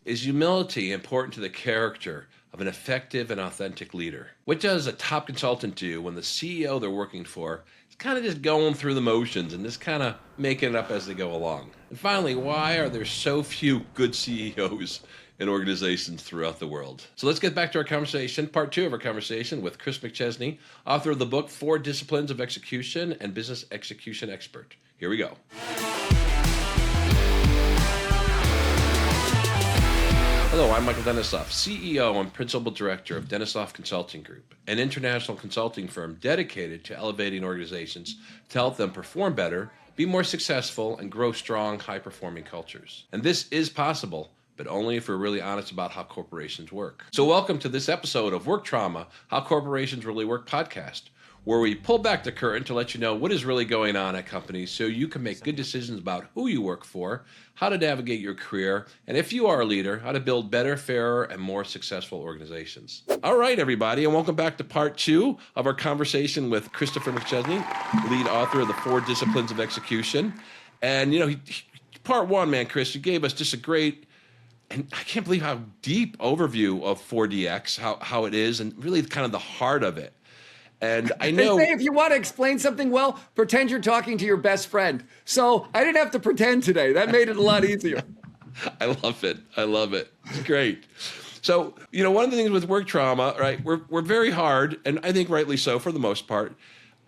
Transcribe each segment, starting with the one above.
Is humility important to the character of an effective and authentic leader? What does a top consultant do when the CEO they're working for is kind of just going through the motions and just kind of making it up as they go along? And finally, why are there so few good CEOs in organizations throughout the world? So let's get back to our conversation, part 2 of our conversation with Chris McChesney, author of the book, 4 Disciplines of Execution and Business Execution Expert. Here we go. Hello, I'm Michael Denisoff, CEO and Principal Director of Denisoff Consulting Group, an international consulting firm dedicated to elevating organizations to help them perform better, be more successful, and grow strong, high-performing cultures. And this is possible, but only if we're really honest about how corporations work. So welcome to this episode of Work Trauma, How Corporations Really Work podcast, where we pull back the curtain to let you know what is really going on at companies so you can make good decisions about who you work for, how to navigate your career, and if you are a leader, how to build better, fairer, and more successful organizations. All right, everybody, and welcome back to part 2 of our conversation with Christopher McChesney, lead author of the 4 Disciplines of Execution. And, you know, part 1, man, Chris, you gave us just a great, and I can't believe how deep overview of 4DX, how it is, and really kind of the heart of it. And I know they say if you want to explain something well, pretend you're talking to your best friend. So I didn't have to pretend today. That made it a lot easier. I love it. I love it. It's great. So, you know, one of the things with work trauma, right, we're very hard, and I think rightly so for the most part,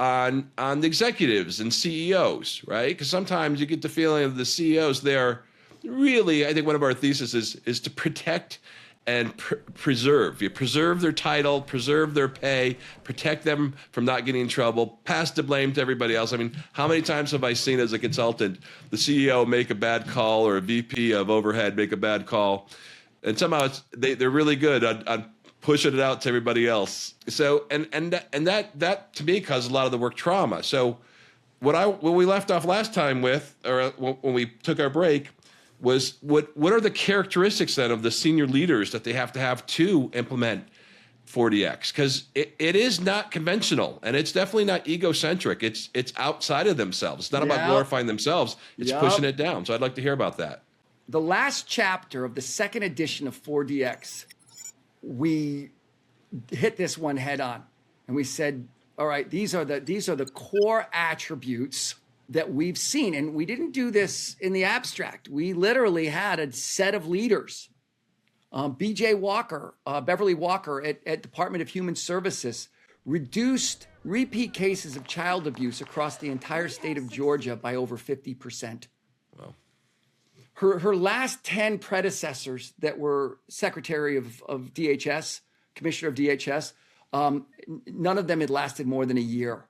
on the executives and CEOs, right? Because sometimes you get the feeling of the CEOs, they're really, I think one of our theses is to protect and preserve. You preserve their title, preserve their pay, protect them from not getting in trouble, pass the blame to everybody else. I mean, how many times have I seen as a consultant the CEO make a bad call or a VP of overhead make a bad call, and somehow they're really good on pushing it out to everybody else. So and that to me causes a lot of the work trauma. So what we left off last time with, or when we took our break, was what are the characteristics then of the senior leaders that they have to implement 4DX? Because it is not conventional, and it's definitely not egocentric. It's outside of themselves. It's not about glorifying themselves. It's pushing it down. So I'd like to hear about that. The last chapter of the second edition of 4DX, we hit this one head on, and we said, all right, these are the core attributes that we've seen. And we didn't do this in the abstract. We literally had a set of leaders. BJ Walker, Beverly Walker at Department of Human Services, reduced repeat cases of child abuse across the entire state of Georgia by over 50%. Wow. Her last 10 predecessors that were Secretary of DHS, Commissioner of DHS, none of them had lasted more than a year.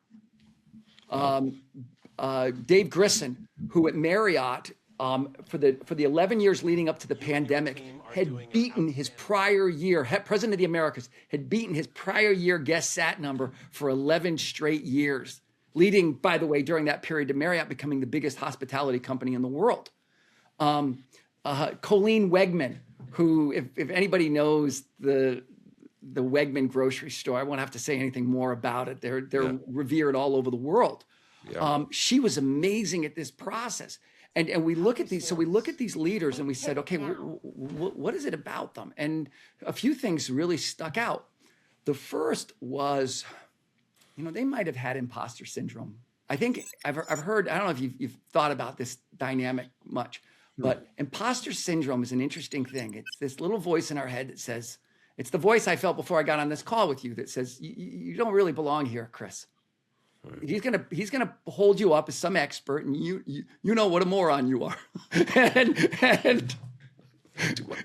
Dave Grissom, who at Marriott for the 11 years leading up to the pandemic had beaten his prior year, President of the Americas had beaten his prior year guest sat number for 11 straight years, leading, by the way, during that period to Marriott becoming the biggest hospitality company in the world. Colleen Wegman, who, if anybody knows the Wegman grocery store, I won't have to say anything more about it. They're revered all over the world. Yeah. She was amazing at this process. And we look at these, so we look at these leaders and we said, okay, what is it about them? And a few things really stuck out. The first was, you know, they might have had imposter syndrome. I think I've heard, I don't know if you've thought about this dynamic much, but imposter syndrome is an interesting thing. It's this little voice in our head that says, it's the voice I felt before I got on this call with you that says, you don't really belong here, Chris. He's gonna hold you up as some expert, and you know what a moron you are, and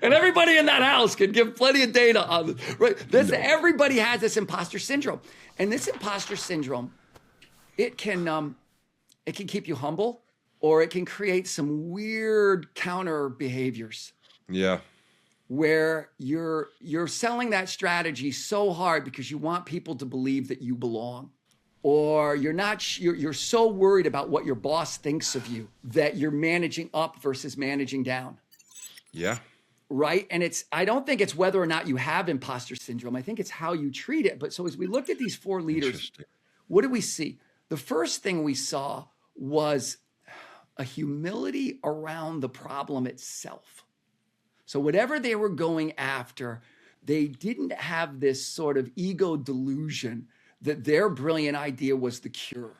everybody in that house can give plenty of data on this. Right? Everybody has this imposter syndrome, and this imposter syndrome, it can keep you humble, or it can create some weird counter behaviors. Yeah. Where you're selling that strategy so hard because you want people to believe that you belong. Or you're so worried about what your boss thinks of you that you're managing up versus managing down. Yeah. Right. And I don't think it's whether or not you have imposter syndrome. I think it's how you treat it. But so as we looked at these 4 leaders, what did we see? The first thing we saw was a humility around the problem itself. So whatever they were going after, they didn't have this sort of ego delusion that their brilliant idea was the cure.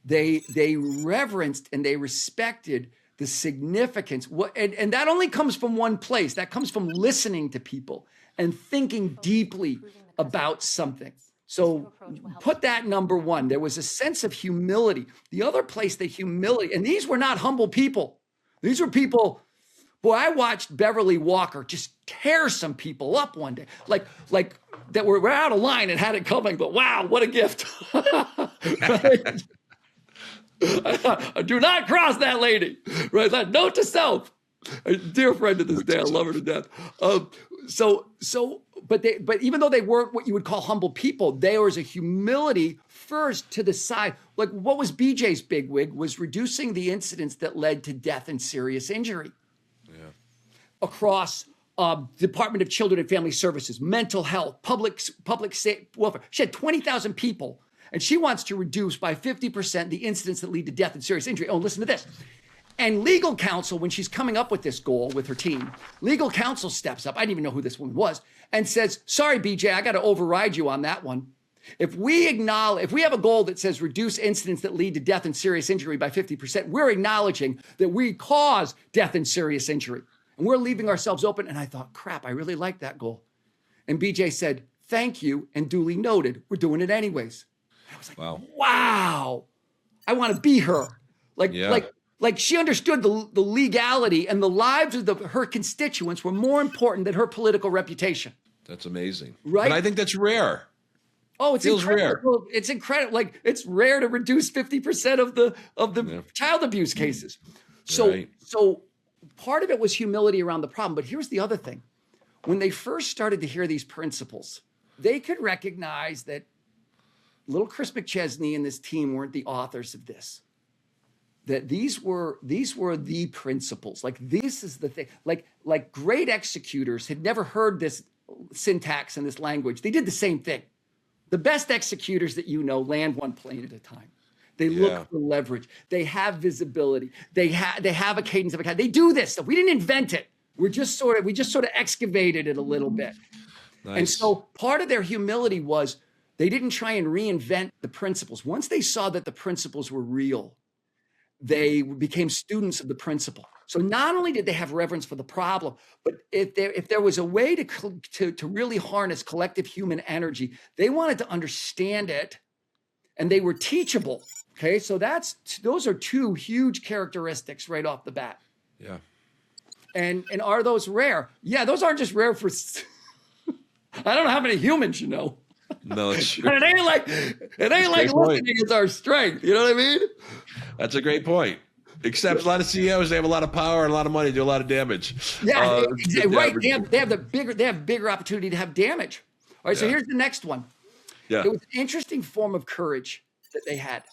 They reverenced and they respected the significance. And that only comes from one place. That comes from listening to people and thinking deeply about something. So put that number one. There was a sense of humility. The other place, the humility, and these were not humble people. These were people, boy, I watched Beverly Walker just tear some people up one day. Like that were out of line and had it coming, but wow, what a gift. Right? Do not cross that lady. Right? That note to self. A dear friend to this day, I love her to death. But even though they weren't what you would call humble people, there was a humility first to the side. Like what was BJ's bigwig was reducing the incidents that led to death and serious injury across Department of Children and Family Services, mental health, public welfare. She had 20,000 people, and she wants to reduce by 50% the incidents that lead to death and serious injury. Oh, listen to this. And legal counsel, when she's coming up with this goal with her team, legal counsel steps up. I didn't even know who this woman was, and says, sorry, BJ, I got to override you on that one. If we have a goal that says reduce incidents that lead to death and serious injury by 50%, we're acknowledging that we cause death and serious injury. And we're leaving ourselves open. And I thought, crap, I really like that goal. And BJ said, thank you, and duly noted. We're doing it anyways. I was like, wow, I want to be her. Like she understood the legality, and the lives of her constituents were more important than her political reputation. That's amazing. Right? And I think that's rare. Oh, it's feels incredible. rare. It's incredible. Like it's rare to reduce 50% of the child abuse cases. So part of it was humility around the problem. But here's the other thing. When they first started to hear these principles, they could recognize that little Chris McChesney and this team weren't the authors of this. That these were the principles. Like this is the thing. Like great executors had never heard this syntax and this language. They did the same thing. The best executors that you know land one plane at a time. They look for leverage. They have visibility. They have a cadence of a kind. They do this stuff. We didn't invent it. We just sort of excavated it a little bit. Nice. And so part of their humility was they didn't try and reinvent the principles. Once they saw that the principles were real, they became students of the principle. So not only did they have reverence for the problem, but if there was a way to really harness collective human energy, they wanted to understand it, and they were teachable. Okay, so those are two huge characteristics right off the bat. Yeah. And are those rare? Yeah, those aren't just rare for. I don't know how many humans you know. No, it's true. It ain't like listening is our strength. You know what I mean? That's a great point. Except a lot of CEOs, they have a lot of power and a lot of money, do a lot of damage. Yeah, right. They have bigger opportunity to have damage. All right. So here's the next one. Yeah. It was an interesting form of courage that they had,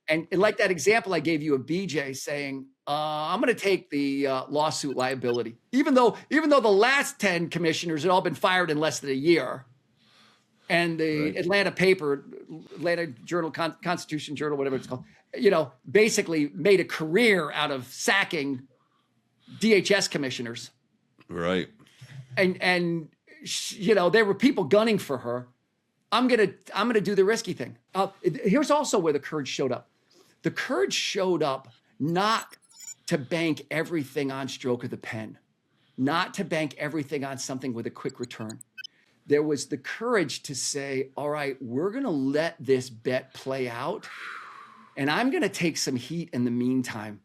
and like that example I gave you of BJ saying, "I'm going to take the lawsuit liability," even though the last 10 commissioners had all been fired in less than a year. And the Atlanta paper, Atlanta Journal, Constitution Journal, whatever it's called, basically made a career out of sacking DHS commissioners. Right. And there were people gunning for her. I'm gonna do the risky thing. Here's also where the courage showed up. The courage showed up not to bank everything on stroke of the pen, not to bank everything on something with a quick return. There was the courage to say, all right, we're going to let this bet play out, and I'm going to take some heat in the meantime,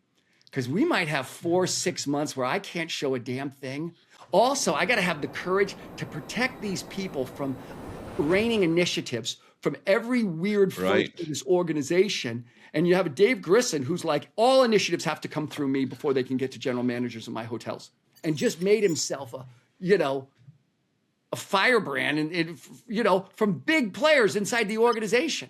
because we might have 4-6 months where I can't show a damn thing. Also, I got to have the courage to protect these people from raining initiatives from every weird force in this organization. And you have a Dave Grissom who's like, all initiatives have to come through me before they can get to general managers in my hotels, and just made himself a firebrand and from big players inside the organization.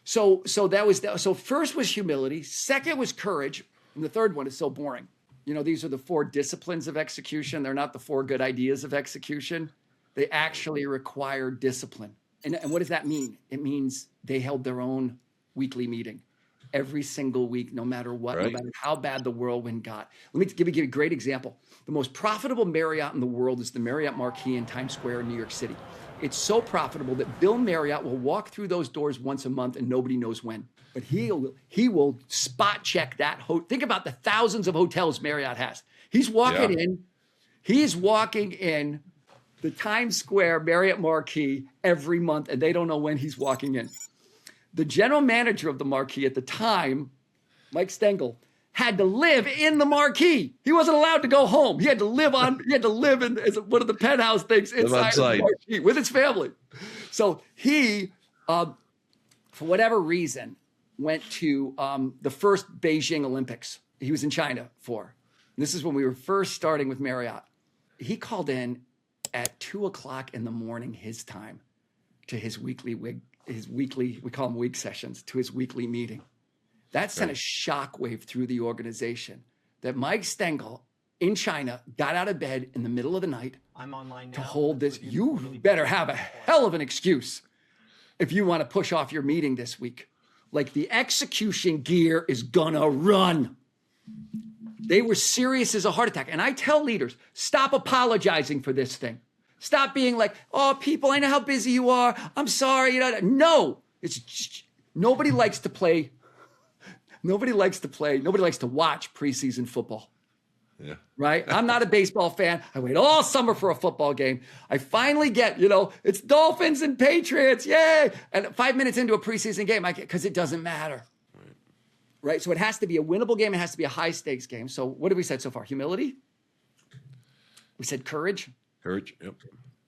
So first was humility, second was courage, and the third one is so boring. These are the 4 disciplines of execution. They're not the 4 good ideas of execution. They actually require discipline. And what does that mean? It means they held their own weekly meeting, every single week, no matter what, no Right. matter how bad the whirlwind got. Let me give you a great example. The most profitable Marriott in the world is the Marriott Marquis in Times Square in New York City. It's so profitable that Bill Marriott will walk through those doors once a month and nobody knows when. But he will spot check that. Think about the thousands of hotels Marriott has. He's walking in the Times Square Marriott Marquis every month, and they don't know when he's walking in. The general manager of the Marquis at the time, Mike Stengel, had to live in the Marquis. He wasn't allowed to go home. He had to live in as one of the penthouse things inside of the Marquis with his family. So he, for whatever reason, went to the first Beijing Olympics. He was in China for. This is when we were first starting with Marriott. He called in at 2:00 in the morning his time to his weekly, we call them wig sessions, to his weekly meeting. That sent a shockwave through the organization that Mike Stengel in China got out of bed in the middle of the night to hold this. You better have a hell of an excuse if you want to push off your meeting this week. Like, the execution gear is gonna run. They were serious as a heart attack. And I tell leaders, stop apologizing for this thing. Stop being like, oh, people, I know how busy you are. I'm sorry. No, nobody likes to play. Nobody likes to watch preseason football. Yeah. Right? I'm not a baseball fan. I wait all summer for a football game. I finally get, it's Dolphins and Patriots. Yay. And 5 minutes into a preseason game, because it doesn't matter. Right? So it has to be a winnable game. It has to be a high stakes game. So what have we said so far? Humility. We said courage. Courage. Yep.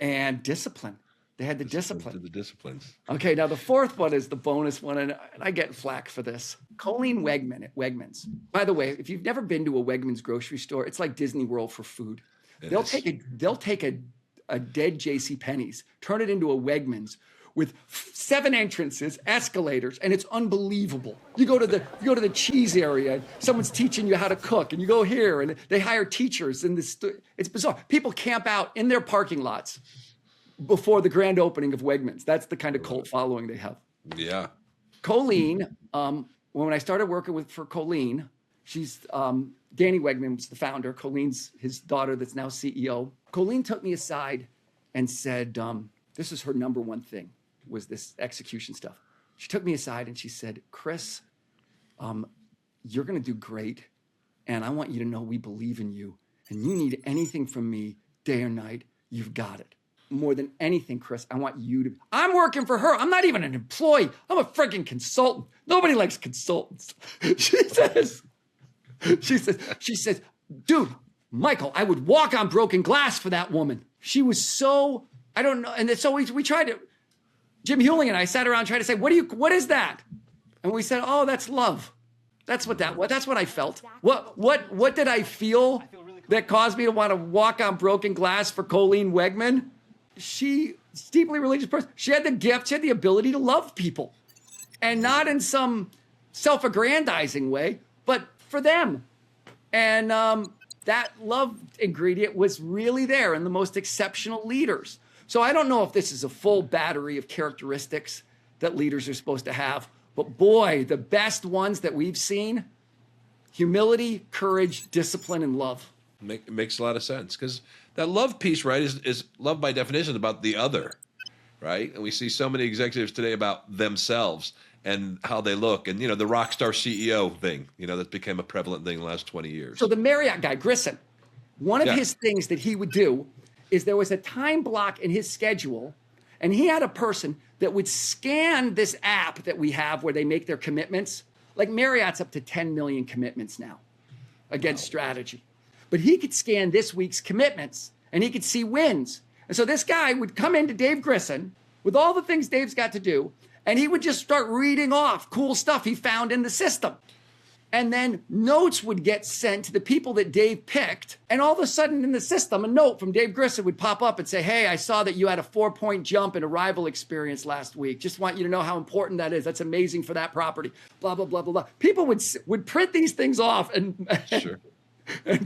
And discipline. They had the discipline. To the disciplines. Okay, now the fourth one is the bonus one, and I get flack for this. Colleen Wegman at Wegmans. By the way, if you've never been to a Wegmans grocery store, it's like Disney World for food. They'll take a dead J.C. Penney's, turn it into a Wegmans with 7 entrances, escalators, and it's unbelievable. You go to the cheese area, and someone's teaching you how to cook, and you go here, and they hire teachers, and it's bizarre. People camp out in their parking lots before the grand opening of Wegmans. That's the kind of cult following they have. Yeah. Colleen, when I started working for Colleen, she's Danny Wegman was the founder. Colleen's his daughter that's now CEO. Colleen took me aside and said, this is her number one thing, was this execution stuff. She took me aside and she said, Chris, you're going to do great. And I want you to know we believe in you. And you need anything from me day or night, you've got it. More than anything, Chris, I want you to. I'm working for her. I'm not even an employee. I'm a freaking consultant. Nobody likes consultants. She says, dude, Michael, I would walk on broken glass for that woman. She was so, I don't know. And so we tried to, Jim Hewling and I sat around trying to say, what is that? And we said, oh, that's love. That's what I felt. What did I feel that caused me to want to walk on broken glass for Colleen Wegman? She's a deeply religious person. She had the gift, she had the ability to love people. And not in some self-aggrandizing way, but for them. And that love ingredient was really there in the most exceptional leaders. So I don't know if this is a full battery of characteristics that leaders are supposed to have, but boy, the best ones that we've seen, humility, courage, discipline, and love. It makes a lot of sense, because that love piece, right, is love by definition about the other, right? And we see so many executives today about themselves and how they look, and the rock star CEO thing, that became a prevalent thing in the last 20 years. So the Marriott guy, Grissom, one of his things that he would do is there was a time block in his schedule, and he had a person that would scan this app that we have where they make their commitments. Like Marriott's up to 10 million commitments now against strategy. But he could scan this week's commitments and he could see wins. And so this guy would come into Dave Grissom with all the things Dave's got to do, and he would just start reading off cool stuff he found in the system. And then notes would get sent to the people that Dave picked. And all of a sudden in the system, a note from Dave Grissom would pop up and say, hey, I saw that you had a 4-point jump in arrival experience last week. Just want you to know how important that is. That's amazing for that property. Blah, blah, blah, blah, blah. People would print these things off and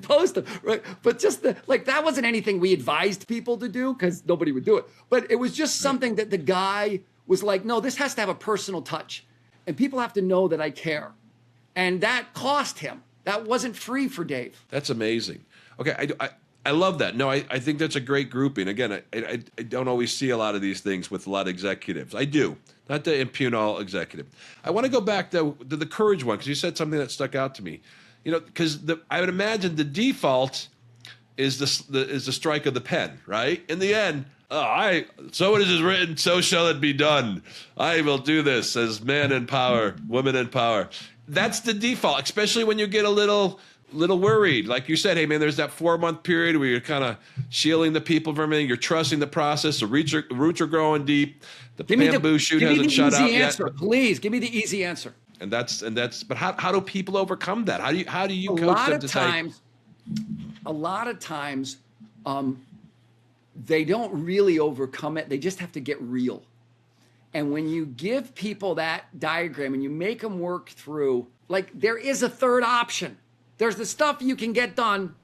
post them, right? But just that wasn't anything we advised people to do because nobody would do it. But it was just something that the guy was like, no, this has to have a personal touch. And people have to know that I care. And that cost him. That wasn't free for Dave. That's amazing. Okay, I love that. No, I think that's a great grouping. Again, I don't always see a lot of these things with a lot of executives. I do, not to impugn all executive. I want to go back to the courage one, because you said something that stuck out to me. You know, because I would imagine the default is the strike of the pen, right? In the end, so it is written, so shall it be done. I will do this as man in power, woman in power. That's the default, especially when you get a little worried. Like you said, hey man, there's that 4-month period where you're kind of shielding the people from everything. You're trusting the process. The roots are growing deep. The bamboo shoot hasn't shut out yet. Please give me the easy answer. And that's. But how do people overcome that? How do you coach them to say? A lot of times, they don't really overcome it. They just have to get real. And when you give people that diagram and you make them work through, like there is a third option. There's the stuff you can get done.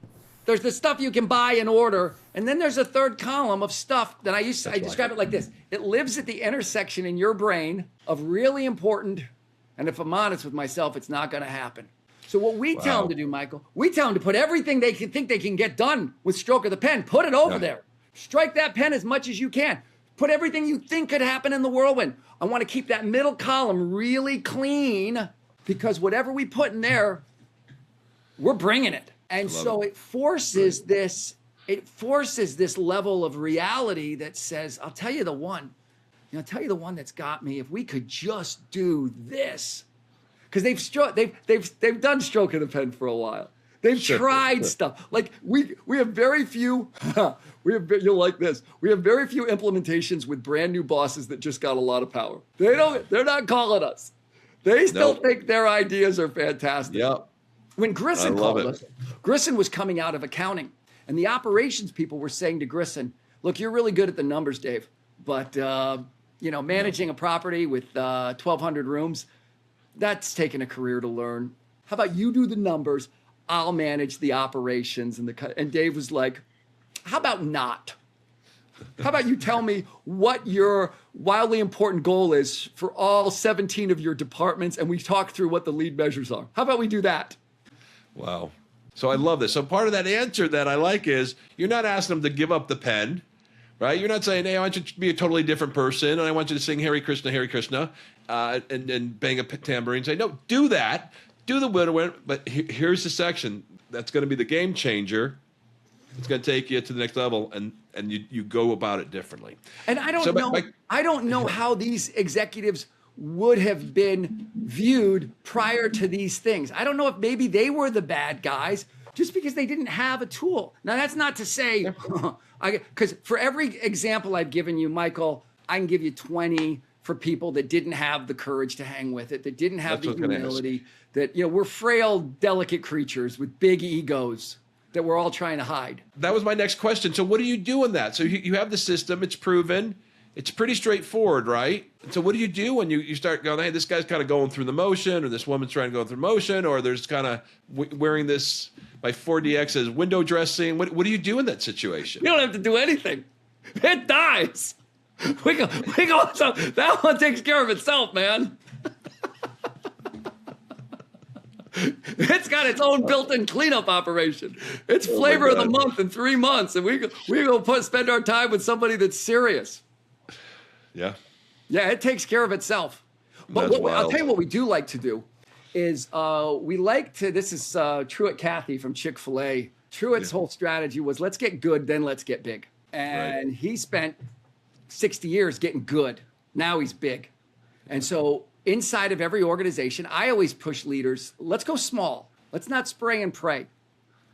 There's the stuff you can buy and order. And then there's a third column of stuff that I describe it like this. It lives at the intersection in your brain of really important, and if I'm honest with myself, it's not going to happen. So what we tell them to do, Michael, we tell them to put everything they think they can get done with stroke of the pen, put it over there. Strike that pen as much as you can. Put everything you think could happen in the whirlwind. I want to keep that middle column really clean, because whatever we put in there, we're bringing it. And so it forces this level of reality that says, I'll tell you the one that's got me. If we could just do this, because they've done stroke of the pen for a while. They've tried stuff. Like we have very few, you'll like this. We have very few implementations with brand new bosses that just got a lot of power. They're not calling us. They still think their ideas are fantastic. Yep. When Grissom called us, Grissom was coming out of accounting, and the operations people were saying to Grissom, look, you're really good at the numbers, Dave, but managing a property with 1,200 rooms, that's taken a career to learn. How about you do the numbers? I'll manage the operations. And Dave was like, how about not? How about you tell me what your wildly important goal is for all 17 of your departments, and we talk through what the lead measures are. How about we do that? Wow. So I love this. So part of that answer that I like is you're not asking them to give up the pen, right? You're not saying, hey, I want you to be a totally different person, and I want you to sing Hare Krishna, and bang a tambourine. Say, no, do that. Do the winner, but here's the section that's going to be the game changer. It's going to take you to the next level, and you go about it differently. And I don't know how these executives would have been viewed prior to these things. I don't know if maybe they were the bad guys just because they didn't have a tool. Now, that's not to say, because for every example I've given you, Michael, I can give you 20 for people that didn't have the courage to hang with it, that didn't have the humility, that we're frail, delicate creatures with big egos that we're all trying to hide. That was my next question. So what do you do in that? So you have the system, it's proven, it's pretty straightforward, right? So what do you do when you start going, hey, this guy's kind of going through the motion, or this woman's trying to go through motion, or there's kind of wearing this by 4DX as window dressing? What do you do in that situation? You don't have to do anything. It dies. We go. So that one takes care of itself, man. It's got its own built-in cleanup operation. It's flavor of the month in 3 months, and we go spend our time with somebody that's serious. Yeah. Yeah, it takes care of itself. But I'll tell you what we do like to do is we like to. This is Truett Cathy from Chick-fil-A. Truett's whole strategy was let's get good, then let's get big, and he spent 60 years getting good. Now he's big. And so inside of every organization, I always push leaders, let's go small. Let's not spray and pray.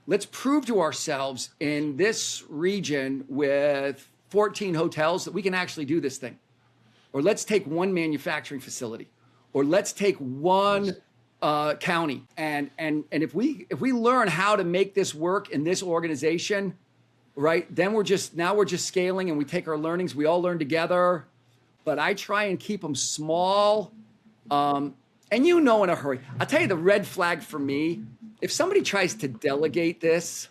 Let's prove to ourselves in this region with 14 hotels that we can actually do this thing. Or let's take one manufacturing facility. Or let's take one county. And if we learn how to make this work in this organization, right, then we're just scaling, and we take our learnings. We all learn together. But I try and keep them small. And in a hurry. I'll tell you the red flag for me, if somebody tries to delegate this,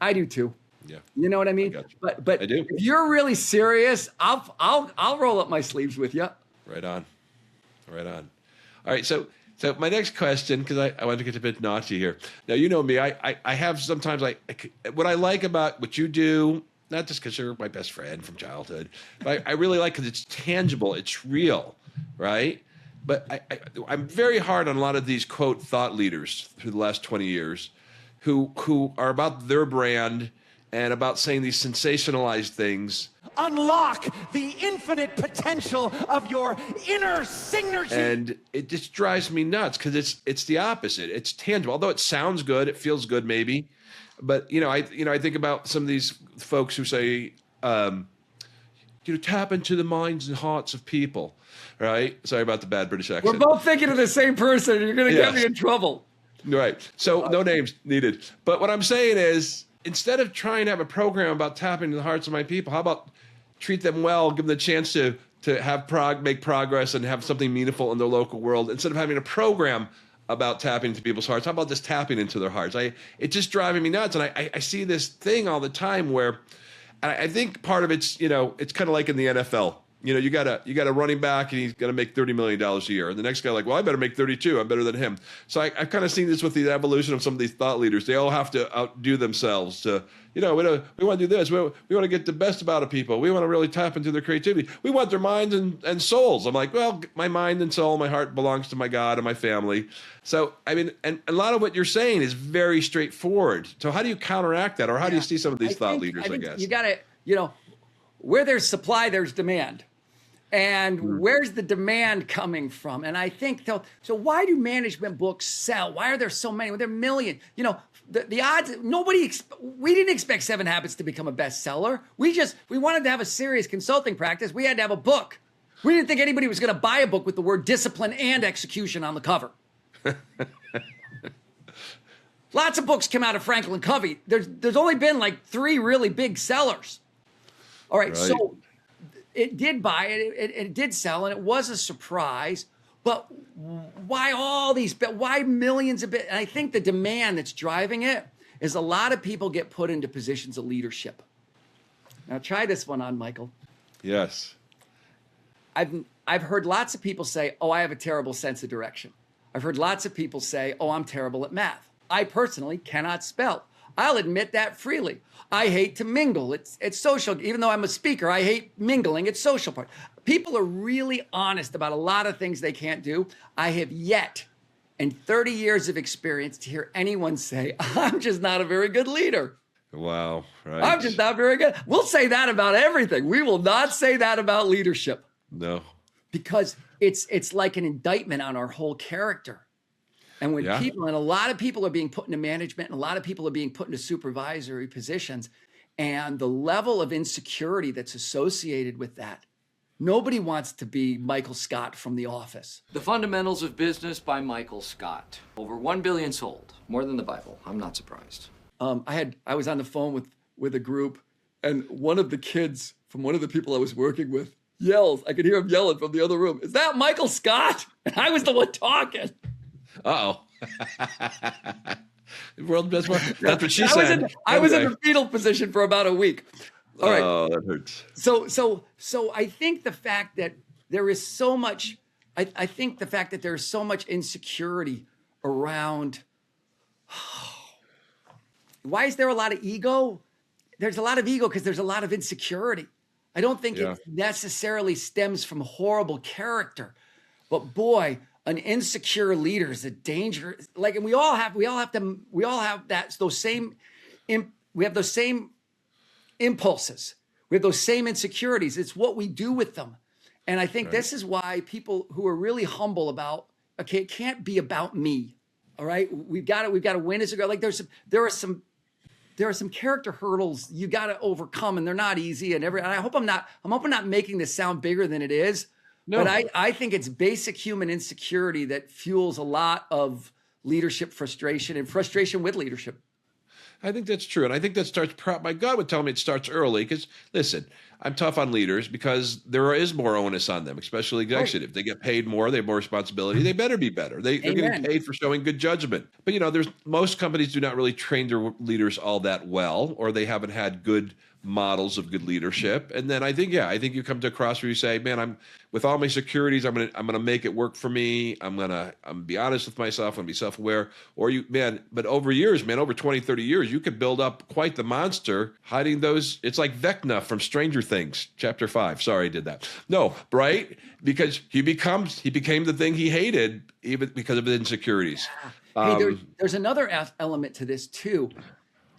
I do too. Yeah. You know what I mean? But I do. If you're really serious, I'll roll up my sleeves with you. Right on. All right. So So my next question, because I want to get a bit naughty here. Now, you know me, I have sometimes what I like about what you do, not just because you're my best friend from childhood, but I really like because it's tangible, it's real, right? But I'm very hard on a lot of these, quote, thought leaders through the last 20 years who are about their brand and about saying these sensationalized things. Unlock the infinite potential of your inner signature. And it just drives me nuts because it's the opposite. It's tangible. Although it sounds good, it feels good maybe. But I think about some of these folks who say, tap into the minds and hearts of people, right? Sorry about the bad British accent. We're both thinking of the same person. You're going to get me in trouble. Right. So no names needed. But what I'm saying is, instead of trying to have a program about tapping into the hearts of my people, how about treat them well, give them the chance to make progress and have something meaningful in their local world, instead of having a program about tapping into people's hearts? How about just tapping into their hearts? It's just driving me nuts. And I see this thing all the time where I think part of it's kind of like in the NFL. You got a running back and he's going to make $30 million a year. And the next guy like, well, I better make 32. I'm better than him. So I've kind of seen this with the evolution of some of these thought leaders. They all have to outdo themselves to, we want to do this. We want to get the best out of people. We want to really tap into their creativity. We want their minds and souls. I'm like, well, my mind and soul, my heart belongs to my God and my family. So, and a lot of what you're saying is very straightforward. So how do you counteract that? Or how do you see some of these thought leaders, I guess? You got to, where there's supply, there's demand. And where's the demand coming from? And I think, so why do management books sell? Why are there so many? Well, there are millions. The odds, we didn't expect 7 Habits to become a bestseller. We wanted to have a serious consulting practice. We had to have a book. We didn't think anybody was going to buy a book with the word discipline and execution on the cover. Lots of books come out of Franklin Covey. There's only been like 3 really big sellers. All right. So it did buy it. It did sell, and it was a surprise. But why why millions of bits? And I think the demand that's driving it is a lot of people get put into positions of leadership. Now try this one on, Michael. Yes. I've heard lots of people say, "Oh, I have a terrible sense of direction." I've heard lots of people say, "Oh, I'm terrible at math." I personally cannot spell. I'll admit that freely. I hate to mingle. It's social. Even though I'm a speaker, I hate mingling. It's social part. People are really honest about a lot of things they can't do. I have yet, in 30 years of experience, to hear anyone say, I'm just not a very good leader. Wow. Right. I'm just not very good. We'll say that about everything. We will not say that about leadership. No. Because it's like an indictment on our whole character. And when a lot of people are being put into management, and a lot of people are being put into supervisory positions, and the level of insecurity that's associated with that, nobody wants to be Michael Scott from The Office. The Fundamentals of Business by Michael Scott. Over 1 billion sold. More than the Bible. I'm not surprised. I was on the phone with a group, and one of the kids from one of the people I was working with yells. I could hear him yelling from the other room. Is that Michael Scott? And I was the one talking. Uh-oh. World best one. That's what she said. I was in the fetal position for about a week. All right. Oh, that hurts. So I think the fact that there is so much, I think the fact that there is so much insecurity around, why is there a lot of ego? There's a lot of ego because there's a lot of insecurity. I don't think it necessarily stems from horrible character, but boy, an insecure leader is a danger. And we all have those same impulses. We have those same insecurities. It's what we do with them. And I think this is why people who are really humble about, okay, it can't be about me. All right. We've got to win as a girl. Like there are some character hurdles you got to overcome, and they're not easy. And I hope I'm not making this sound bigger than it is. No. But I think it's basic human insecurity that fuels a lot of leadership frustration and frustration with leadership. I think that's true. And I think that starts, my God would tell me it starts early because, listen, I'm tough on leaders because there is more onus on them, especially executive. They get paid more, they have more responsibility. They better be better. They're getting Amen. paid for showing good judgment. But there's most companies do not really train their leaders all that well, or they haven't had good models of good leadership. And then I think you come to a cross where you say, man, I'm with all my securities, I'm gonna make it work for me. I'm gonna be honest with myself, I'm gonna be self-aware. Or but over years, man, over 20, 30 years, you could build up quite the monster hiding those. It's like Vecna from Stranger Things, chapter 5. Sorry, I did that. No, right? Because he became the thing he hated, even because of his insecurities. Hey, there's another element to this too.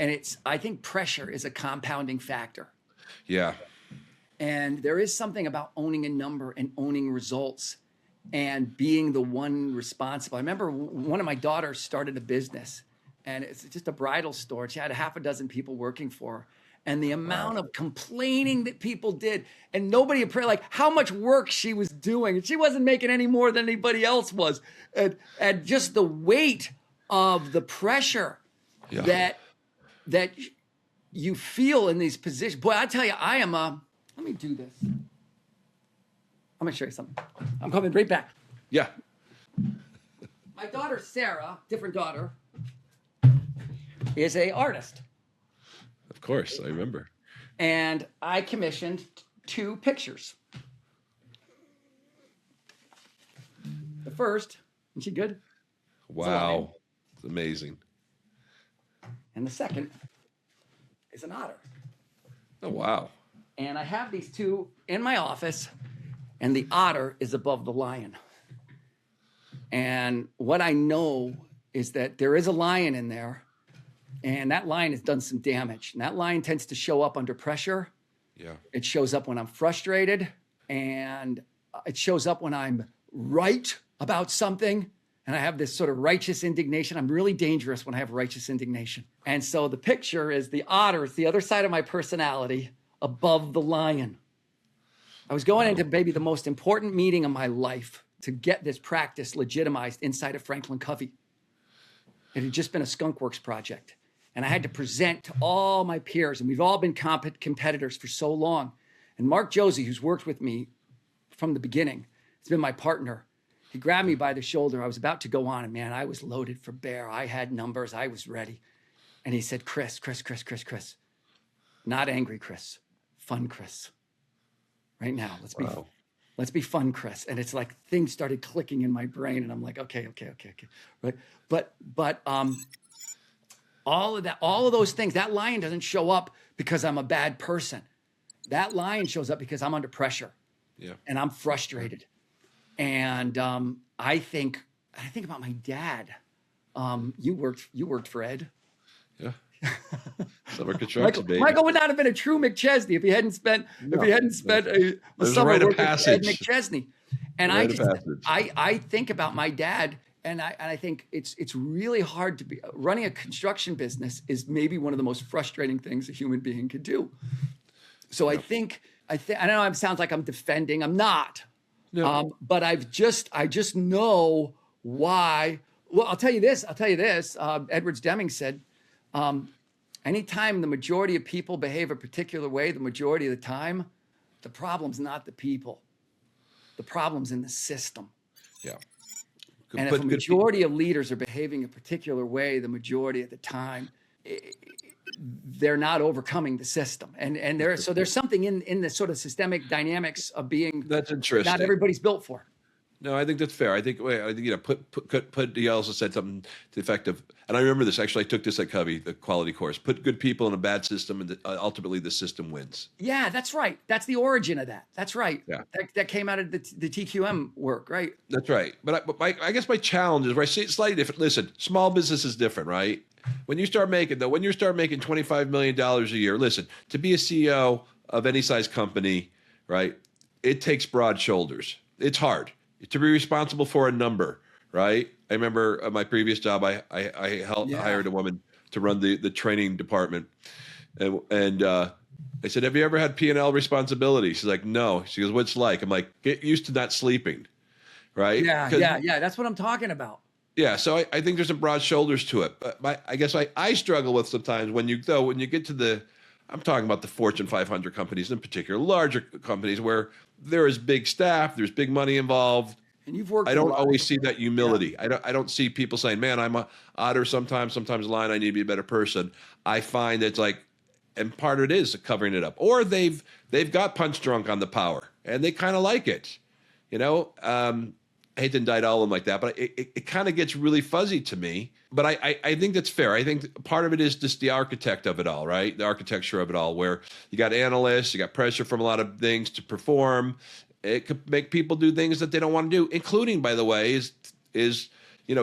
And I think pressure is a compounding factor. Yeah. And there is something about owning a number and owning results and being the one responsible. I remember one of my daughters started a business, and it's just a bridal store. She had half a dozen people working for her. And the amount of complaining that people did, and nobody appreciated like how much work she was doing. And she wasn't making any more than anybody else was. And just the weight of the pressure that you feel in these positions. Boy, I tell you, let me do this. I'm gonna show you something. I'm coming right back. Yeah. My daughter, Sarah, different daughter, is an artist. Of course, I remember. And I commissioned 2 pictures. The first, isn't she good? Wow. It's amazing. And the second is an otter. Oh, wow. And I have these 2 in my office, and the otter is above the lion. And what I know is that there is a lion in there, and that lion has done some damage. And that lion tends to show up under pressure. Yeah. It shows up when I'm frustrated, and it shows up when I'm right about something. And I have this sort of righteous indignation. I'm really dangerous when I have righteous indignation. And so the picture is the otter. It's the other side of my personality above the lion. I was going into maybe the most important meeting of my life to get this practice legitimized inside of Franklin Covey. It had just been a skunkworks project. And I had to present to all my peers. And we've all been competitors for so long. And Mark Josie, who's worked with me from the beginning, has been my partner. He grabbed me by the shoulder. I was about to go on, and man, I was loaded for bear. I had numbers. I was ready. And he said, Chris. Not angry, Chris. Fun, Chris. Right now, let's be fun, Chris. And it's like things started clicking in my brain, and I'm like, okay. Right? But all of those things, that lion doesn't show up because I'm a bad person. That lion shows up because I'm under pressure. Yeah. And I'm frustrated. And I think about my dad. You worked for Ed. Yeah. Summer construction, baby. Michael would not have been a true McChesney if he hadn't spent a summer rite of working for Ed passage. McChesney. And I think about my dad, and I think it's really hard to be running a construction business is maybe one of the most frustrating things a human being could do. So I think I know it sounds like I'm defending. I'm not. No. But I just know why. Well, I'll tell you this. Edwards Deming said, anytime the majority of people behave a particular way, the majority of the time, the problem's not the people. The problem's in the system. Yeah. And if a majority of leaders are behaving a particular way, the majority of the time, they're not overcoming the system. And there's something in the sort of systemic dynamics of being that's interesting. Not everybody's built for. No, I think that's fair. I think he also said something to the effect of, and I remember this, actually I took this at Covey, the quality course, put good people in a bad system and ultimately the system wins. Yeah, that's right. That's the origin of that. That's right. Yeah. That came out of the TQM work, right? That's right. But I guess my challenge is where I see it slightly different. Listen, small business is different, right? When you start making $25 million a year, listen, to be a CEO of any size company, right, it takes broad shoulders. It's hard. To be responsible for a number, right? I remember at my previous job, I hired a woman to run the training department. And I said, have you ever had P&L responsibility? She's like, no. She goes, what's it like? I'm like, get used to not sleeping, right? Yeah. That's what I'm talking about. Yeah, so I think there's some broad shoulders to it. But I guess I struggle with sometimes when you get to the I'm talking about the Fortune 500 companies in particular, larger companies where there is big staff, there's big money involved. And you've worked. I don't always see that humility. Yeah. I don't see people saying, "Man, I'm a otter sometimes line. I need to be a better person." I find it's like, and part of it is covering it up, or they've got punch drunk on the power and they kind of like it. I hate to indict all of them like that, but it kind of gets really fuzzy to me. But I think that's fair. I think part of it is just the architect of it all, right? The architecture of it all, where you got analysts, you got pressure from a lot of things to perform. It could make people do things that they don't want to do, including, by the way, is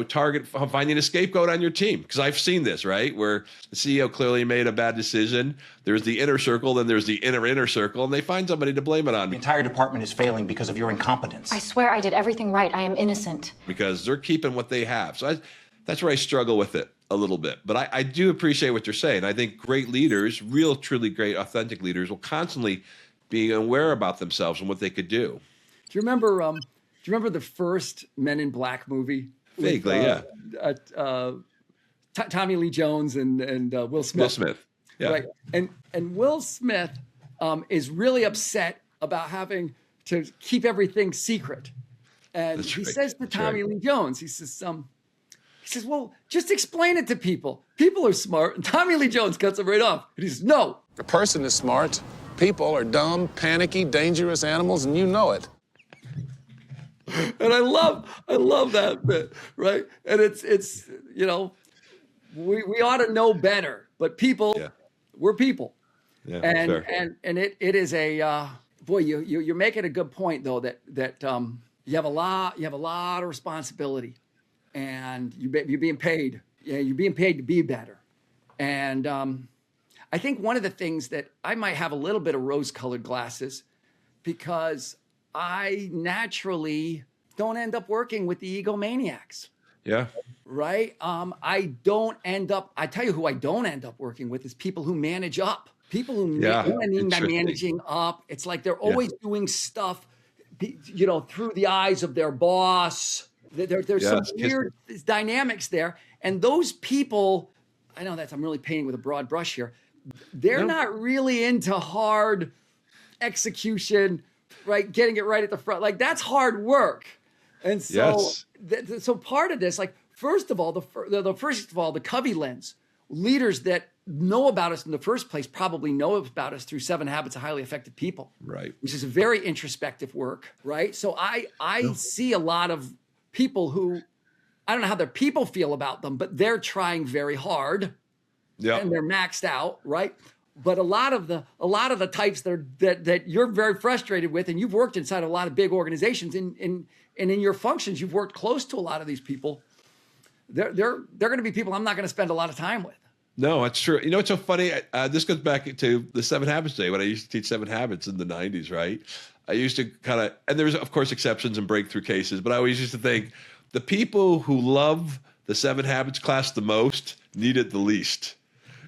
target finding a scapegoat on your team. Because I've seen this, right? Where the CEO clearly made a bad decision. There's the inner circle, then there's the inner circle, and they find somebody to blame it on. The entire department is failing because of your incompetence. I swear I did everything right. I am innocent. Because they're keeping what they have. So that's where I struggle with it a little bit. But I do appreciate what you're saying. I think great leaders, real, truly great, authentic leaders, will constantly be aware about themselves and what they could do. Do you remember the first Men in Black movie? Vaguely, yeah. Tommy Lee Jones and Will Smith. Will Smith, yeah. Right. And Will Smith is really upset about having to keep everything secret. And That's he right. says to That's Tommy right. Lee Jones, he says, well, just explain it to people. People are smart. And Tommy Lee Jones cuts him right off. And he says, no. A person is smart. People are dumb, panicky, dangerous animals, and you know it. And I love that bit, right? And it's we ought to know better, but people, we're people. Yeah, and it is a boy. You're making a good point though that you have a lot of responsibility, and you're being paid. Yeah, you're being paid to be better, and I think one of the things that I might have a little bit of rose-colored glasses because I naturally don't end up working with the egomaniacs. Yeah. Right? I tell you who I don't end up working with is people who manage up. People who, I mean by managing up, it's like they're always doing stuff, through the eyes of their boss. There's some weird dynamics there. And those people, I know I'm really painting with a broad brush here. They're not really into hard execution, right? Getting it right at the front. Like that's hard work. And so, so part of this, like, first of all, the Covey lens, leaders that know about us in the first place probably know about us through 7 Habits of Highly Effective People, right? Which is a very introspective work, right? So I see a lot of people who, I don't know how their people feel about them, but they're trying very hard, and they're maxed out, right? But a lot of the types that you're very frustrated with, and you've worked inside a lot of big organizations, and in your functions, you've worked close to a lot of these people. They're going to be people I'm not going to spend a lot of time with. No, it's true. You know, it's so funny. This goes back to the 7 Habits Day when I used to teach 7 Habits in the 90s, right? I used to and there's of course exceptions and breakthrough cases, but I always used to think the people who love the 7 Habits class the most need it the least,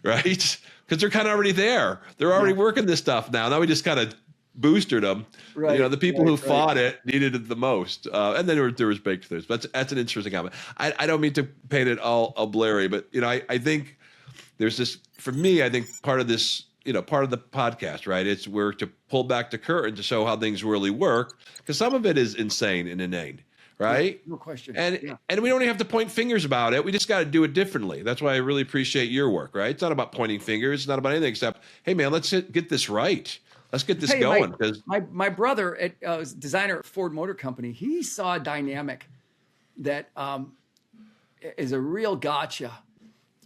right? Because they're kind of already there. They're already working this stuff now. Now we just kind of boosted them. Right. The people who fought it needed it the most. And then there was breakthroughs. But that's an interesting comment. I don't mean to paint it all blurry, but I think there's this, for me, I think part of this, part of the podcast, right? We're to pull back the curtain to show how things really work, because some of it is insane and inane, right? No question. And we don't even have to point fingers about it. We just got to do it differently. That's why I really appreciate your work, right? It's not about pointing fingers. It's not about anything except, hey, man, let's get this right. Let's get this going. My brother was a designer at Ford Motor Company. He saw a dynamic that is a real gotcha.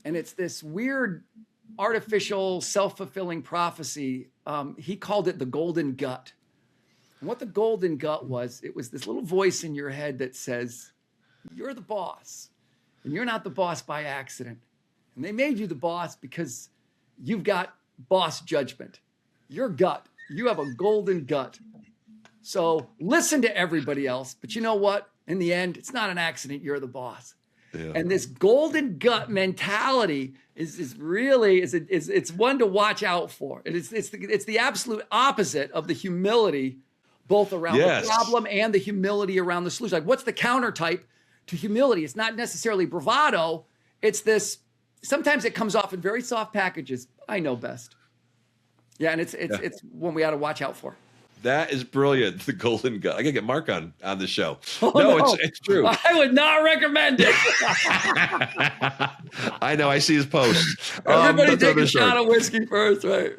And it's this weird artificial self-fulfilling prophecy. He called it the golden gut. And what the golden gut was, it was this little voice in your head that says, you're the boss, and you're not the boss by accident. And they made you the boss because you've got boss judgment. Your gut, you have a golden gut. So listen to everybody else, but you know what? In the end, it's not an accident. You're the boss. Yeah. And this golden gut mentality is really it's one to watch out for. It's the absolute opposite of the humility, both around the problem and the humility around the solution. Like, what's the counter type to humility? It's not necessarily bravado. It's this. Sometimes it comes off in very soft packages. I know best. Yeah, and it's one we ought to watch out for. That is brilliant. The golden gun. I gotta get Mark on the show. Oh, no, it's true. I would not recommend it. I know. I see his posts. Everybody that's take another a shot story. of whiskey first, right?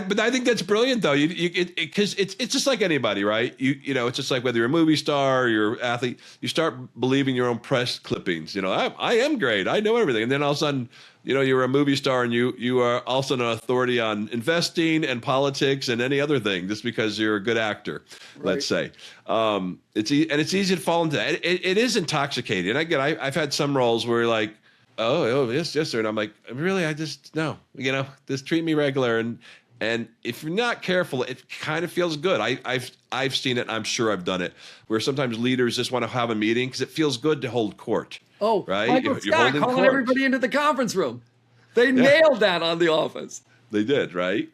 But I think that's brilliant though. Because it's just like anybody, right? It's just like whether you're a movie star or you're an athlete, you start believing your own press clippings. I am great. I know everything, and then all of a sudden, you're a movie star and you are also an authority on investing and politics and any other thing just because you're a good actor, let's say. It's easy to fall into that. It is intoxicating. And again, I've had some roles where you're like, oh, yes, sir. And I'm like, really, no, just treat me regular. And if you're not careful, it kind of feels good. I've seen it. And I'm sure I've done it where sometimes leaders just want to have a meeting because it feels good to hold court. Oh, right. Michael Scott calling everybody into the conference room. They nailed that on The Office. They did, right?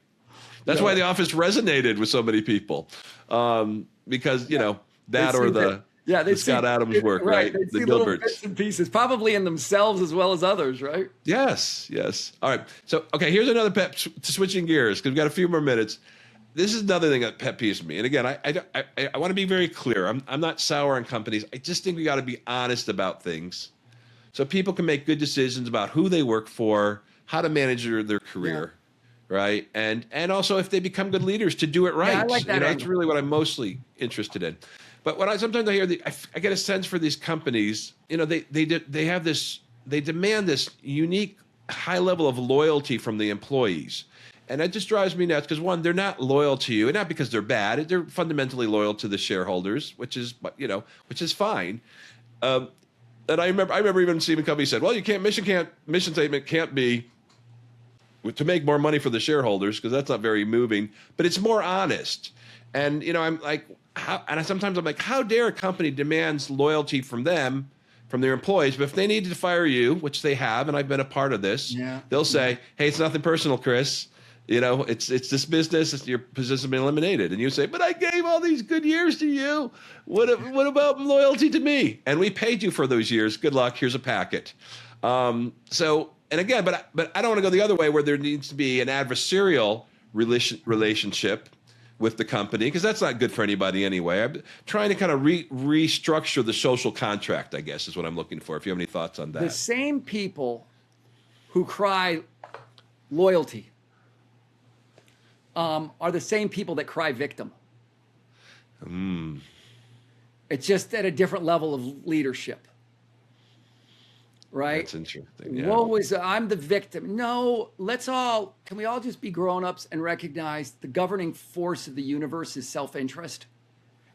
That's why The Office resonated with so many people, because that or the Scott Adams work, right? They see The little Gilberts. bits and pieces, probably in themselves as well as others, right? Yes. All right. So, okay, here's another switching gears because we've got a few more minutes. This is another thing that pet peeves me. And again, I want to be very clear. I'm not sour on companies. I just think we got to be honest about things so people can make good decisions about who they work for, how to manage their career, right? And also if they become good leaders to do it right. Yeah, I like that that's angle. really what I'm mostly interested in. But when sometimes I hear I get a sense for these companies, they have this, they demand this unique high level of loyalty from the employees. And that just drives me nuts because one, they're not loyal to you, and not because they're bad. They're fundamentally loyal to the shareholders, which is fine. And I remember even seeing a company said, well, mission statement can't be to make more money for the shareholders because that's not very moving, but it's more honest. And I'm like, sometimes I'm like, how dare a company demands loyalty from them, from their employees, but if they needed to fire you, which they have, and I've been a part of this, they'll say, hey, it's nothing personal, Chris. It's this business. Your position's been eliminated, and you say, "But I gave all these good years to you. What about loyalty to me? And we paid you for those years. Good luck. Here's a packet." So, and again, but I don't want to go the other way where there needs to be an adversarial relationship with the company because that's not good for anybody anyway. I'm trying to kind of restructure the social contract, I guess, is what I'm looking for. If you have any thoughts on that, The same people who cry loyalty are the same people that cry victim. It's just at a different level of leadership, right? That's interesting. Yeah. Woe is I'm the victim. No, can we all just be grown-ups and recognize the governing force of the universe is self-interest?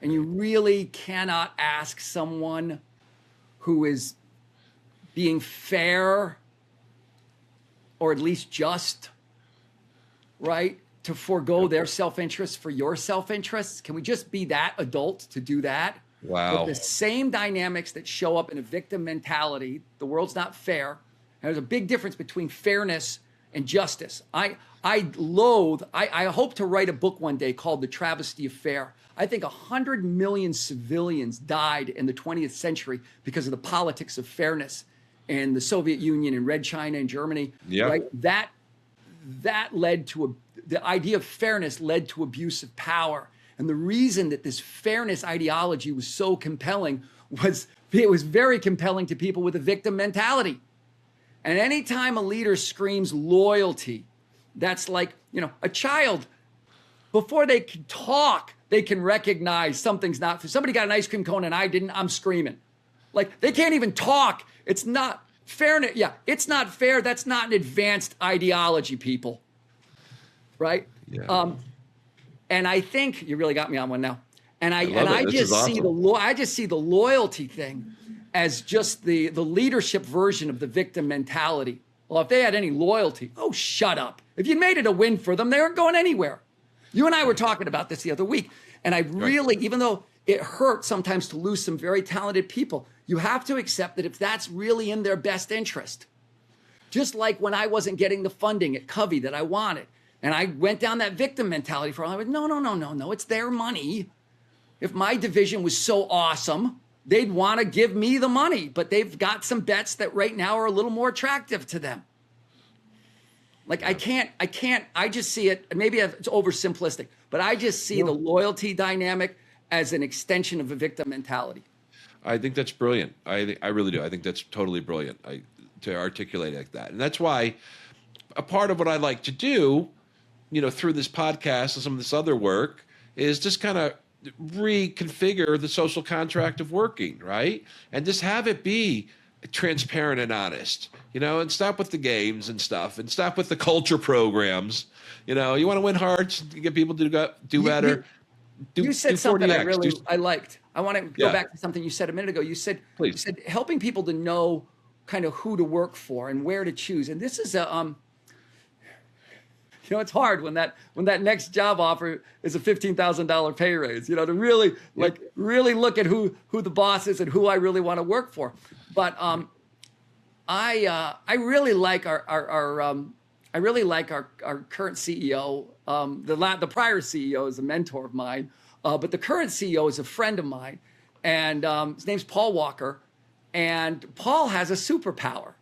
And you really cannot ask someone who is being fair or at least just, right, to forego their self-interest for your self-interest. Can we just be that adult to do that? Wow. With the same dynamics that show up in a victim mentality, the world's not fair. And there's a big difference between fairness and justice. I hope to write a book one day called The Travesty of Fair. I think 100 million civilians died in the 20th century because of the politics of fairness in the Soviet Union and Red China and Germany. Yeah. Right? That led to the idea of fairness led to abuse of power. And the reason that this fairness ideology was so compelling was it was very compelling to people with a victim mentality. And anytime a leader screams loyalty, that's like, a child, before they can talk, they can recognize something's not fair. Somebody got an ice cream cone and I didn't, I'm screaming. Like, they can't even talk. It's not fairness. Yeah, it's not fair. That's not an advanced ideology, people. Right? Yeah. And I think you really got me on one now. And I This just is see awesome. I just see the loyalty thing as just the leadership version of the victim mentality. Well, if they had any loyalty, oh, shut up. If you made it a win for them, they weren't going anywhere. You and I were talking about this the other week. And I really, even though it hurts sometimes to lose some very talented people, you have to accept that if that's really in their best interest, just like when I wasn't getting the funding at Covey that I wanted, and I went down that victim mentality for a while, I went, no, it's their money. If my division was so awesome, they'd want to give me the money, but they've got some bets that right now are a little more attractive to them. Like I can't, I just see it, maybe it's oversimplistic, but I just see the loyalty dynamic as an extension of a victim mentality. I think that's brilliant. I really do. I think that's totally brilliant to articulate like that. And that's why a part of what I like to do, through this podcast and some of this other work is just kind of reconfigure the social contract of working, right? And just have it be transparent and honest, and stop with the games and stuff and stop with the culture programs. You want to win hearts, get people to do better. You said something I liked. I want to go Yeah. back to something you said a minute ago. You said Please. Helping people to know kind of who to work for and where to choose. And this is it's hard when that next job offer is a $15,000 pay raise, to really really look at who the boss is and who I really want to work for. But I really like our current CEO. The prior CEO is a mentor of mine, but the current CEO is a friend of mine, and his name's Paul Walker, and Paul has a superpower.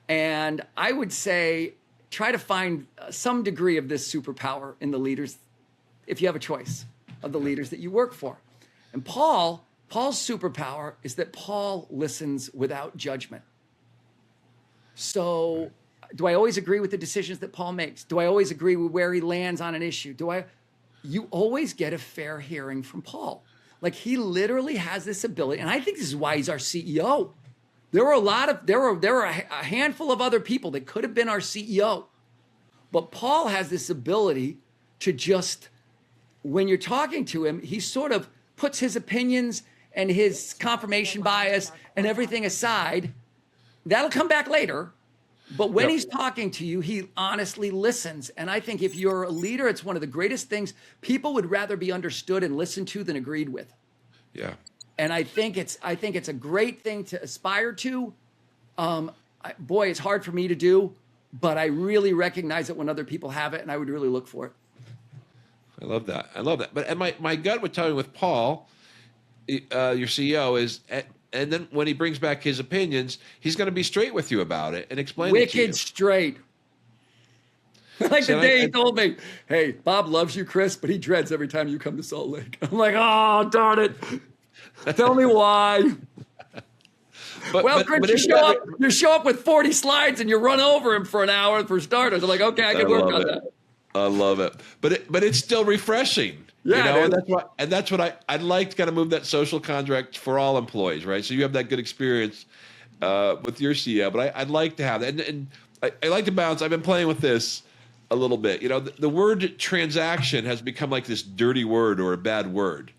And I would say try to find some degree of this superpower in the leaders, if you have a choice of the leaders that you work for. And Paul's superpower is that Paul listens without judgment. So do I always agree with the decisions that Paul makes? Do I always agree with where he lands on an issue? You always get a fair hearing from Paul. Like he literally has this ability, and I think this is why he's our CEO. There were a handful of other people that could have been our CEO, but Paul has this ability to just, when you're talking to him, he sort of puts his opinions and his confirmation bias and everything aside. That'll come back later. But when he's talking to you, he honestly listens. And I think if you're a leader, it's one of the greatest things. People would rather be understood and listened to than agreed with. Yeah. And I think it's a great thing to aspire to. Boy, it's hard for me to do, but I really recognize it when other people have it, and I would really look for it. I love that. But my gut would tell me with Paul, your CEO, is, and then when he brings back his opinions, he's going to be straight with you about it and explain it to you. Wicked straight. Like the day he told me, hey, Bob loves you, Chris, but he dreads every time you come to Salt Lake. I'm like, oh, darn it. Tell me why. Chris, you show up with 40 slides and you run over him for an hour for starters. I'm like, okay, I can work on that. I love it. But it's still refreshing. Yeah, and that's what I'd like to kind of move that social contract for all employees, right? So you have that good experience with your CEO, but I'd like to have that. And I like to bounce. I've been playing with this a little bit. The word transaction has become like this dirty word or a bad word.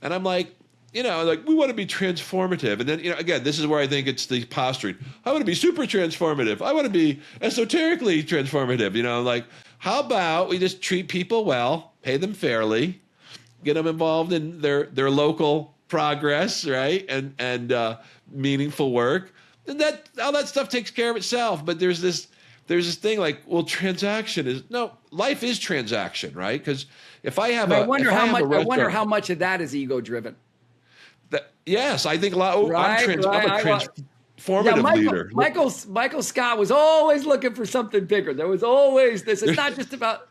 And I'm like, we want to be transformative. And then, again, this is where I think it's the posturing. I want to be super transformative. I want to be esoterically transformative. Like, how about we just treat people well, pay them fairly, get them involved in their local progress, right? And meaningful work. And all that stuff takes care of itself. But there's this thing like, well, life is transaction, right? Because if I have I wonder how much of that is ego driven. Yes, I think a lot. I'm a transformative leader. Michael Scott was always looking for something bigger. There was always this. It's not just about.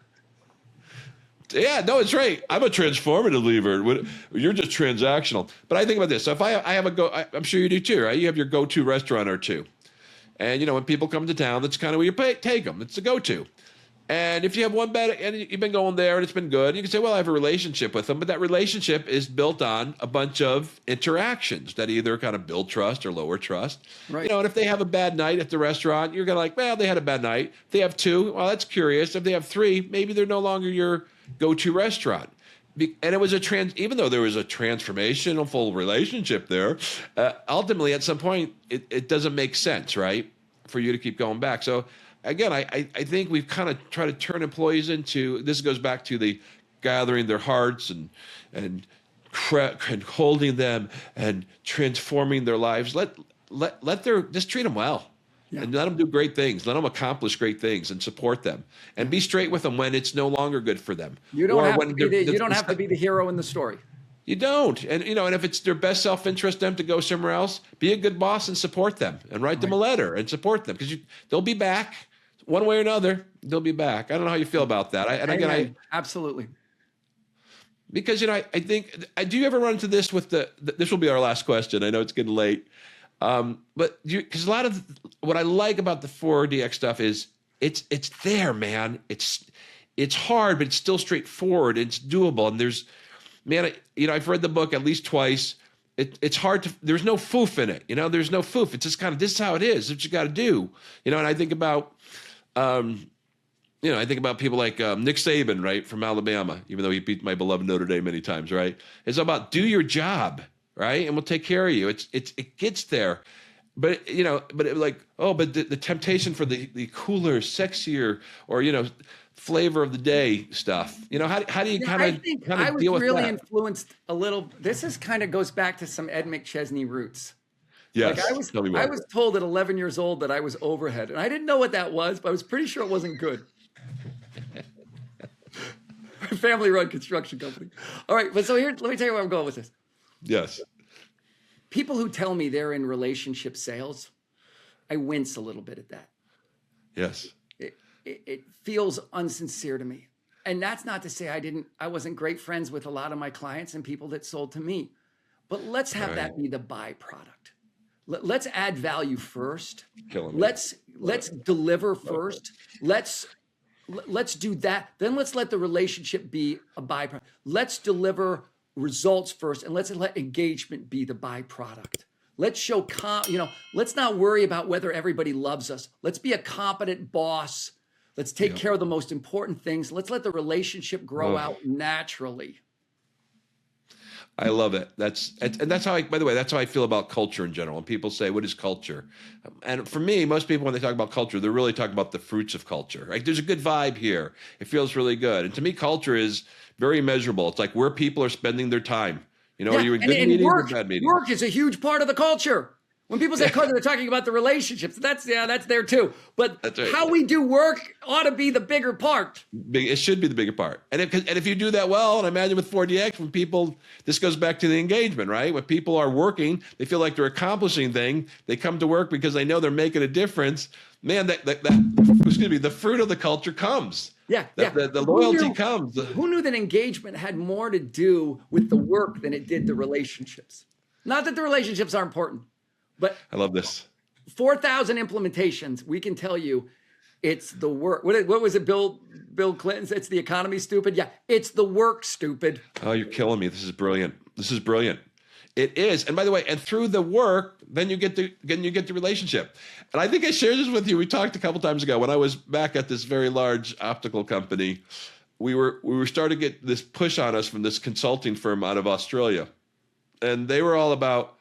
Yeah, no, it's right. I'm a transformative leader. You're just transactional. But I think about this. So if I have I'm sure you do too, right? You have your go-to restaurant or two. And, when people come to town, that's kind of where you take them. It's a go-to. And if you have one bad, and you've been going there and it's been good, you can say, well, I have a relationship with them. But that relationship is built on a bunch of interactions that either kind of build trust or lower trust. Right. And if they have a bad night at the restaurant, you're going to like, well, they had a bad night. If they have two, well, that's curious. If they have three, maybe they're no longer your go-to restaurant. And it was even though there was a transformational full relationship there, ultimately at some point, it doesn't make sense, right, for you to keep going back. So again, I think we've kind of tried to turn employees into, this goes back to the gathering their hearts and holding them and transforming their lives. Just treat them well. Yeah. And let them do great things. Let them accomplish great things and support them. And be straight with them when it's no longer good for them. You don't have to be the hero in the story. You don't. And and if it's their best self-interest them to go somewhere else, be a good boss and support them and write them a letter and support them because they'll be back. one way or another, they'll be back. I don't know how you feel about that. Absolutely. Because, I think, do you ever run into this with this will be our last question. I know it's getting late. But because a lot of what I like about the 4DX stuff is it's there, man. It's hard, but it's still straightforward. It's doable. And I've read the book at least twice. It's hard there's no foof in it. There's no foof. It's just kind of, this is how it is. This is what you got to do. And I think about, people like Nick Saban, right, from Alabama, even though he beat my beloved Notre Dame many times, right? It's about do your job, right, and we'll take care of you. It gets there, but the temptation for the cooler, sexier, or flavor of the day stuff. How do you kind of deal with that? I was really influenced a little. This is kind of goes back to some Ed McChesney roots. Yes. I was told at 11 years old that I was overhead, and I didn't know what that was, but I was pretty sure it wasn't good. Family-run construction company. All right, but so here, let me tell you where I'm going with this. Yes. People who tell me they're in relationship sales, I wince a little bit at that. Yes. It feels unsincere to me. And that's not to say I wasn't great friends with a lot of my clients and people that sold to me. But let's have that be the byproduct. Let's add value first. Let's deliver first. Let's do that. Then let's let the relationship be a byproduct. Let's deliver results first, and let's let engagement be the byproduct. Let's show, let's not worry about whether everybody loves us. Let's be a competent boss. Let's take care of the most important things. Let's let the relationship grow out naturally. I love it. That's how by the way, that's how I feel about culture in general. When people say, what is culture? And for me, most people, when they talk about culture, they're really talking about the fruits of culture, right? There's a good vibe here. It feels really good. And to me, culture is very measurable. It's like where people are spending their time. Are you in good meetings or bad meetings? Work is a huge part of the culture. When people say culture, they're talking about the relationships. That's there too. But right. How we do work ought to be the bigger part. It should be the bigger part. And if you do that well, and I imagine with 4DX, when people, this goes back to the engagement, right? When people are working, they feel like they're accomplishing things. They come to work because they know they're making a difference. Man, the fruit of the culture comes. The loyalty comes. Who knew that engagement had more to do with the work than it did the relationships? Not that the relationships are important. But I love this. 4,000 implementations. We can tell you, it's the work. What was it? Bill Clinton? It's the economy, stupid. Yeah, it's the work, stupid. Oh, you're killing me. This is brilliant. It is. And by the way, and through the work, then you get the relationship. And I think I shared this with you. We talked a couple times ago when I was back at this very large optical company. We were starting to get this push on us from this consulting firm out of Australia, and they were all about,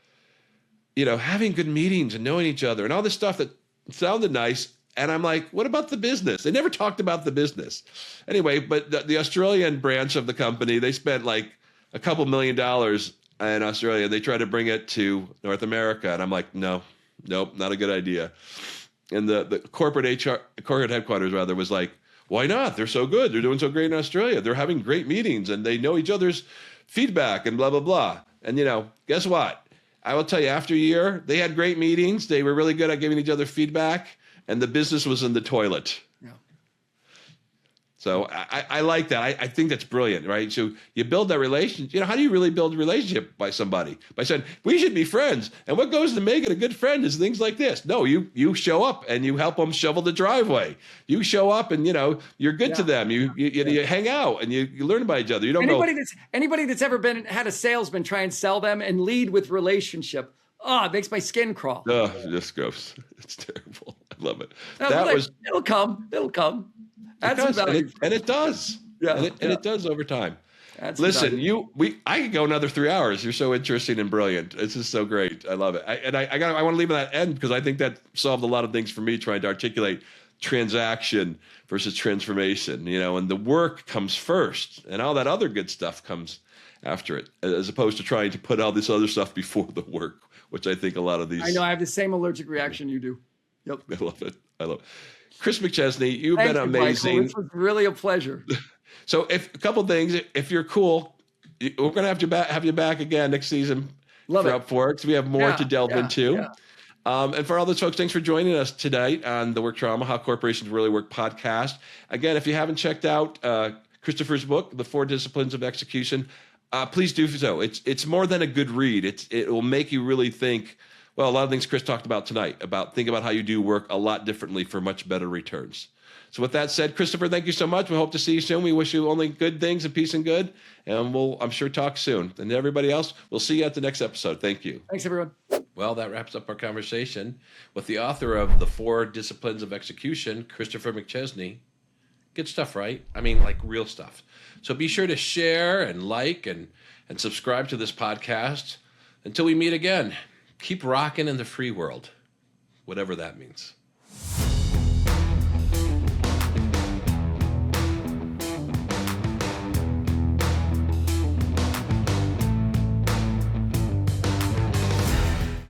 having good meetings and knowing each other and all this stuff that sounded nice. And I'm like, what about the business? They never talked about the business. Anyway, but the Australian branch of the company, they spent like a couple $1 million in Australia. They tried to bring it to North America. And I'm like, nope, not a good idea. And the corporate headquarters rather was like, why not? They're so good. They're doing so great in Australia. They're having great meetings and they know each other's feedback and blah, blah, blah. And guess what? I will tell you, after a year, they had great meetings. They were really good at giving each other feedback, and the business was in the toilet. Yeah. So I like that. I think that's brilliant, right? So you build that relationship. How do you really build a relationship by somebody? By saying, we should be friends. And what goes to making a good friend is things like this. No, you show up and you help them shovel the driveway. You show up and, you're good to them. You hang out and you learn about each other. You don't anybody that's ever had a salesman try and sell them and lead with relationship. Oh, it makes my skin crawl. Oh, it's gross. It's terrible. I love it. It'll come. And it does. Yeah, and it does over time. Listen, I could go another 3 hours. You're so interesting and brilliant. This is so great. I love it. I want to leave it at that end because I think that solved a lot of things for me trying to articulate transaction versus transformation. And the work comes first, and all that other good stuff comes after it, as opposed to trying to put all this other stuff before the work, which I think a lot of these. I know. I have the same allergic reaction you do. Yep. I love it. Chris McChesney, you've been amazing. This was really a pleasure. So, a couple things. If you're cool, we're going to have you back again next season. Love for Up For It, because we have more to delve into. And for all those folks, thanks for joining us today on the Work Trauma, How Corporations Really Work podcast. Again, if you haven't checked out Christopher's book, The 4 Disciplines of Execution, please do so. It's more than a good read. It will make you really think, well, a lot of things Chris talked about tonight, think about how you do work a lot differently for much better returns. So with that said, Christopher, thank you so much. We hope to see you soon. We wish you only good things and peace and good. And we'll, I'm sure, talk soon. And everybody else, we'll see you at the next episode. Thank you. Thanks, everyone. Well, that wraps up our conversation with the author of The 4 Disciplines of Execution, Christopher McChesney. Good stuff, right? I mean, like real stuff. So be sure to share and like and subscribe to this podcast. Until we meet again, keep rocking in the free world, whatever that means.